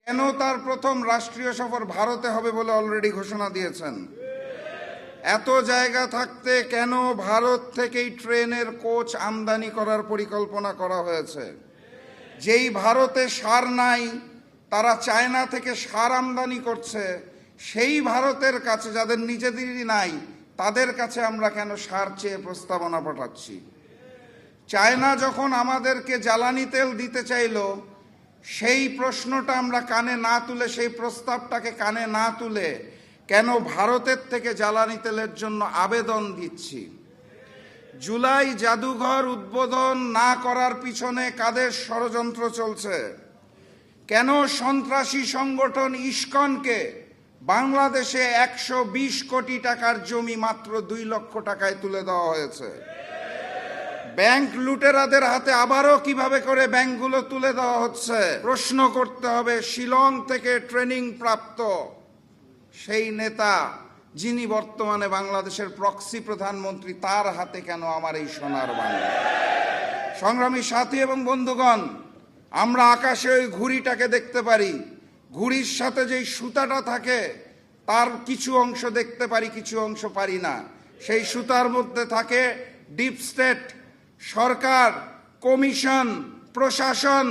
কেন তার প্রথম রাষ্ট্রীয় সফর ভারতে হবে বলে অলরেডি ঘোষণা দিয়েছেন? এত জায়গা থাকতে কেন ভারত থেকেই ট্রেনের কোচ আমদানি করার পরিকল্পনা করা হয়েছে? যেই ভারতে সার নাই, তারা চায়না থেকে সার আমদানি করছে, সেই ভারতের কাছে যাদের নিজেদেরই নাই, তাদের কাছে আমরা কেন সার চেয়ে প্রস্তাবনা পাঠাচ্ছি? চায়না যখন আমাদেরকে জ্বালানি তেল দিতে চাইল, সেই প্রশ্নটা আমরা কানে না তুলে, সেই প্রস্তাবটাকে কানে না তুলে কেন ভারতের থেকে জ্বালানি তেলের জন্য আবেদন দিচ্ছি? জুলাই জাদুঘর উদ্বোধন না করার পিছনে কাদের ষড়যন্ত্র চলছে? কেন সন্ত্রাসী সংগঠন ইস্কনকে বাংলাদেশে 120 কোটি টাকার জমি মাত্র 2 লক্ষ টাকায় তুলে দেওয়া হয়েছে? ব্যাংক লুটেরাদের হাতে আবারও কিভাবে করে ব্যাংকগুলো তুলে দেওয়া হচ্ছে? প্রশ্ন করতে হবে শিলং থেকে ট্রেনিং প্রাপ্ত সেই নেতা, যিনি বর্তমানে বাংলাদেশের প্রক্সি প্রধানমন্ত্রী, তার হাতে কেন আমার এই সোনার বাংলা? সংগ্রামী সাথী এবং বন্ধুগণ, আমরা আকাশে ওই ঘুড়িটাকে দেখতে পারি, ঘুড়ির সাথে যেই সুতাটা থাকে তার কিছু অংশ দেখতে পারি, কিছু অংশ পারি না। সেই সুতার মধ্যে থাকে ডিপ স্টেট, সরকার, কমিশন, প্রশাসন,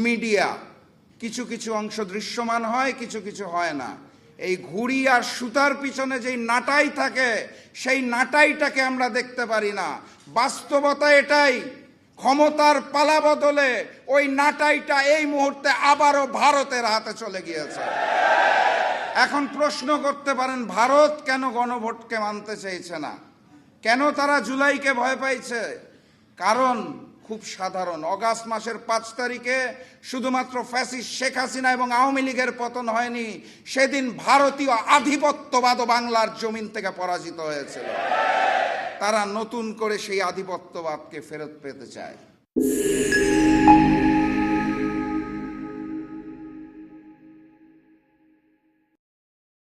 মিডিয়া। কিছু কিছু অংশ দৃশ্যমান হয়, কিছু কিছু হয় না। এই ঘুড়ি আর সুতার পিছনে যেই নাটাই থাকে, সেই নাটাইটাকে আমরা দেখতে পারি না। বাস্তবতা এটাই, ক্ষমতার পালা বদলে ওই নাটাইটা এই মুহূর্তে আবারও ভারতের হাতে চলে গিয়েছে। এখন প্রশ্ন করতে পারেন, ভারত কেন গণভোটকে মানতে চাইছে না? কেন তারা জুলাইকে ভয় পাইছে? কারণ খুব সাধারণ। অগাস্ট মাসের 5 তারিখে শুধুমাত্র ফ্যাসিস্ট শেখ হাসিনা এবং আওয়ামী লীগের পতন হয়নি, সেদিন ভারতীয় আধিপত্যবাদ বাংলার জমিন থেকে পরাজিত হয়েছিল। তারা নতুন করে সেই আধিপত্যবাদকে ফেরত পেতে চায়।